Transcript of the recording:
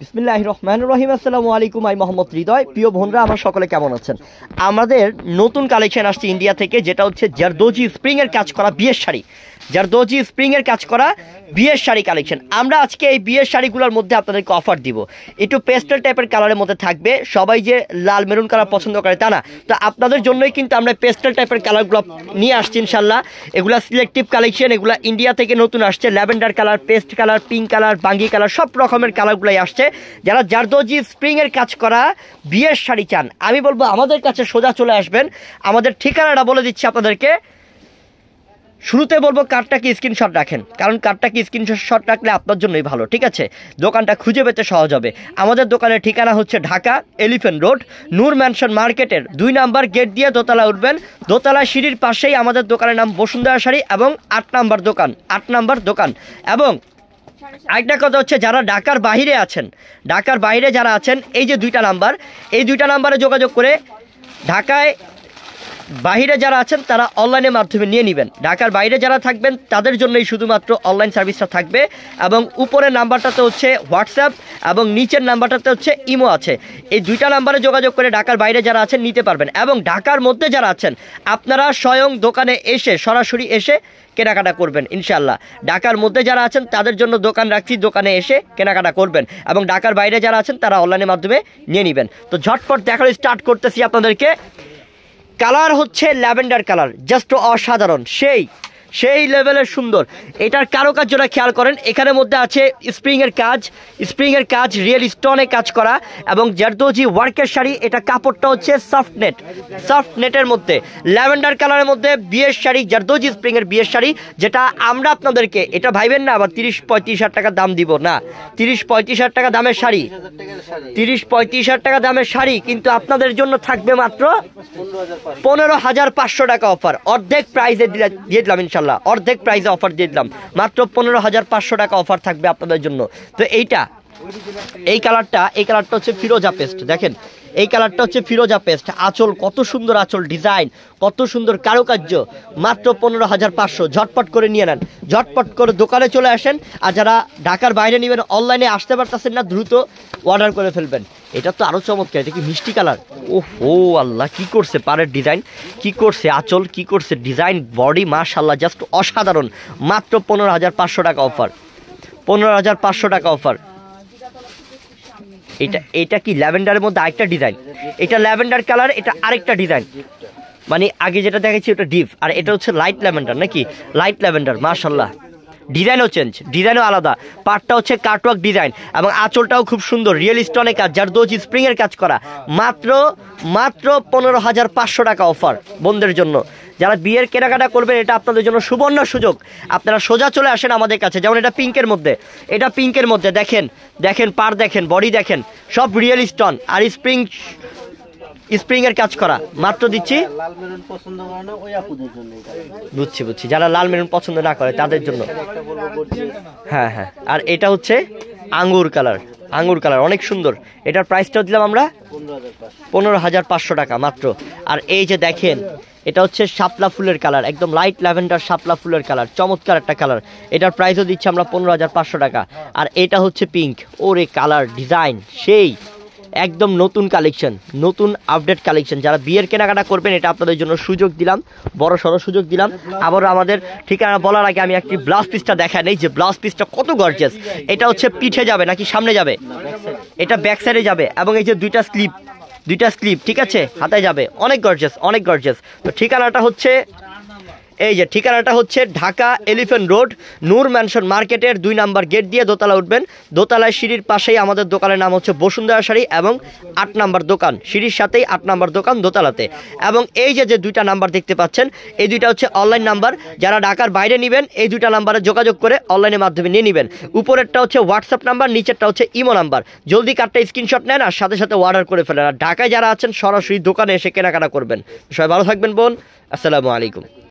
বিসমিল্লাহির রহমানির রহিম। আসসালামু আলাইকুম। আমি মোহাম্মদ হৃদয়। প্রিয় বোনরা, আমার সকলে কেমন আছেন? আমাদের নতুন কালেকশন আসছে ইন্ডিয়া থেকে, যেটা হচ্ছে জারদোজি স্প্রিংয়ের কাজ করা বিয়ের শাড়ি। জারদোজি স্প্রিংয়ের কাজ করা বিয়ের শাড়ি কালেকশন। আমরা আজকে এই বিয়ের শাড়িগুলোর মধ্যে আপনাদেরকে অফার দিব। একটু পেস্টেল টাইপের কালারের মধ্যে থাকবে। সবাই যে লাল মেরুন কালার পছন্দ করে তা না, তো আপনাদের জন্যই কিন্তু আমরা পেস্টেল টাইপের কালারগুলো নিয়ে আসছি ইনশাল্লাহ। এগুলা সিলেক্টিভ কালেকশন, এগুলা ইন্ডিয়া থেকে নতুন আসছে। Lavender colour, paste colour, pink colour, বাঙ্গি কালার, সব রকমের কালারগুলাই আসছে। যারা জারদোজি স্প্রিংয়ের কাজ করা বিয়ের শাড়ি চান, আমি বলবো আমাদের কাছে সোজা চলে আসবেন। আমাদের ঠিকানাটা বলে দিচ্ছি আপনাদেরকে। শুরুতে বলবো কার্ডটা কি স্ক্রিনশট রাখেন, কারণ কার্ডটা কি স্ক্রিনশট রাখলে আপনার জন্যই ভালো, ঠিক আছে? দোকানটা খুঁজে পেতে সহজ হবে। আমাদের দোকানের ঠিকানা হচ্ছে ঢাকা এলিফ্যান্ট রোড, নূর ম্যানশন মার্কেটের 2 নাম্বার গেট দিয়ে দোতলা উঠবেন। দোতলা সিঁড়ির পাশেই আমাদের দোকানের নাম বসুন্ধরা শাড়ি এবং 8 নাম্বার দোকান। এবং আরেকটা কথা হচ্ছে, যারা ঢাকার বাইরে যারা আছেন, এই যে 2টা নাম্বার, এই 2টা নাম্বারে যোগাযোগ করে ঢাকায় বাইরে যারা আছেন তারা অনলাইনের মাধ্যমে নিয়ে নেবেন। ঢাকার বাইরে যারা থাকবেন তাদের জন্যই শুধুমাত্র অনলাইন সার্ভিসটা থাকবে। এবং উপরের নাম্বারটাতে হচ্ছে হোয়াটসঅ্যাপ এবং নিচের নাম্বারটাতে হচ্ছে ইমো আছে। এই 2টা নাম্বারে যোগাযোগ করে ঢাকার বাইরে যারা আছেন নিতে পারবেন। এবং ঢাকার মধ্যে যারা আছেন, আপনারা স্বয়ং দোকানে এসে সরাসরি এসে কেনাকাটা করবেন ইনশাল্লাহ। ঢাকার মধ্যে যারা আছেন তাদের জন্য দোকান রাখছি, দোকানে এসে কেনাকাটা করবেন। এবং ঢাকার বাইরে যারা আছেন তারা অনলাইনের মাধ্যমে নিয়ে নেবেন। তো ঝটপট দেখানো স্টার্ট করতেছি আপনাদেরকে। কালার হচ্ছে ল্যাভেন্ডার কালার, জাস্ট অসাধারণ, সেই লেভেলের সুন্দর। এটার কারুকার্যটা খেয়াল করেন, এখানের মধ্যে আছে স্প্রিংয়ের কাজ রিয়েল স্টোনে কাজ করা এবং জারদোজি ওয়ার্কের শাড়ি। এটা কাপড়টা হচ্ছে সফট নেটের মধ্যে ল্যাভেন্ডার কালারের মধ্যে বিয়ের শাড়ি, জারদোজি স্প্রিংয়ের বিয়ের শাড়ি, যেটা আমরা আপনাদেরকে, এটা ভাইবেন না আবার 30-35 হাজার টাকা দাম দিব না। 30-35 হাজার টাকা দামের শাড়ি, 30-35 হাজার টাকা দামের শাড়ি কিন্তু আপনাদের জন্য থাকবে মাত্র 15,500 টাকা অফার। অর্ধেক প্রাইসে দিয়ে দিলাম ইনশাল্লাহ, অর্ধেক প্রাইসে অফার দিয়ে দিলাম। মাত্র 15,500 টাকা অফার থাকবে আপনাদের জন্য। তো এই কালারটা হচ্ছে ফিরোজা পেস্ট। দেখেন, এই কালারটা হচ্ছে ফিরোজা পেস্ট। আঁচল কত সুন্দর, আঁচল ডিজাইন কত সুন্দর, কারুকার্য। মাত্র 15,500। ঝটপট করে নিয়ে নেন, ঝটপট করে দোকানে চলে আসেন। আর যারা ঢাকার বাইরে নেবেন, অনলাইনে আসতে পারতেছেন না, দ্রুত অর্ডার করে ফেলবেন। এটা তো আরও চমৎকার, এটা কি মিষ্টি কালার! ও আল্লাহ, কি করছে পাড়ের ডিজাইন, কি করছে আঁচল, কি করছে ডিজাইন, বডি, মাশাআল্লাহ, জাস্ট অসাধারণ। মাত্র 15,500 টাকা অফার, 15,500 টাকা অফার। এটা কি ল্যাভেন্ডারের মধ্যে আরেকটা ডিজাইন, এটা ল্যাভেন্ডার কালার, এটা আরেকটা ডিজাইন। মানে আগে যেটা দেখেছি ওটা ডিপ, আর এটা হচ্ছে লাইট ল্যাভেন্ডার, নাকি লাইট ল্যাভেন্ডার। মাশাআল্লাহ, ডিজাইনও চেঞ্জ, ডিজাইনও আলাদা। পার্টটা হচ্ছে কাটওয়ার্ক ডিজাইন এবং আঁচলটাও খুব সুন্দর, রিয়েল স্টোনের কাজ, জারদোজি স্প্রিংয়ের কাজ করা। মাত্র 15,500 টাকা অফার বোনদের জন্য। যারা বিয়ের কেনাকাটা করবেন, এটা আপনাদের জন্য সুবর্ণ সুযোগ। আপনারা সোজা চলে আসেন আমাদের কাছে। যেমন এটা পিঙ্কের মধ্যে, দেখেন পার, দেখেন বডি, দেখেন সব রিয়েল স্টোন আর স্প্রিংয়ের কাজ করা। মাত্র দিচ্ছি, বুঝছি, যারা লাল মেরুন পছন্দ না করে তাদের জন্য। হ্যাঁ, আর এটা হচ্ছে আঙ্গুর কালার, অনেক সুন্দর। এটার প্রাইসটাও দিলাম আমরা 15,500 টাকা মাত্র। আর এই যে দেখেন, এটা হচ্ছে শাপলা ফুলের কালার, একদম লাইট ল্যাভেন্ডার শাপলা ফুলের কালার, চমৎকার একটা কালার। এটার প্রাইসও দিচ্ছি আমরা 15,500 টাকা। আর এটা হচ্ছে পিঙ্ক, ওরে কালার ডিজাইন সেই, একদম নতুন কালেকশন, নতুন আপডেট কালেকশন। যারা বিয়ের কেনাকাটা করবেন, এটা আপনাদের জন্য সুযোগ দিলাম, বড় সড়ো সুযোগ দিলাম। আবার আমাদের ঠিকানা বলার আগে আমি একটি ব্লাউজ পিসটা দেখাই নেই, যে ব্লাউজ পিসটা কত গর্জিয়াস। এটা হচ্ছে পিঠে যাবে নাকি সামনে যাবে? এটা ব্যাক সাইডে যাবে। এবং এই যে দুইটা স্লিপ, ঠিক আছে, হাতে যাবে। অনেক গর্জিয়াস। তো ঠিকানাটা হচ্ছে ঢাকা এলিফ্যান্ট রোড, নূর ম্যানশন মার্কেটের 2 নাম্বার গেট দিয়ে দোতলা উঠবেন। দোতলায় সিঁড়ির পাশেই আমাদের দোকানের নাম হচ্ছে বসুন্ধরা শাড়ি এবং 8 নাম্বার দোকান, সিঁড়ির সাথেই 8 নাম্বার দোকান দোতলাতে। এবং এই যে 2টা নাম্বার দেখতে পাচ্ছেন, এই 2টা হচ্ছে অনলাইন নাম্বার। যারা ঢাকার বাইরে নেবেন, এই 2টা নাম্বারে যোগাযোগ করে অনলাইনের মাধ্যমে নিয়ে নেবেন। উপরেরটা হচ্ছে হোয়াটসঅ্যাপ নাম্বার, নিচেরটা হচ্ছে ইমো নাম্বার। জলদি কার্ডটা স্ক্রিনশট নেন আর সাথে অর্ডার করে ফেলেন। আর ঢাকায় যারা আছেন সরাসরি দোকানে এসে কেনাকাটা করবেন। সবাই ভালো থাকবেন বোন। আসসালামু আলাইকুম।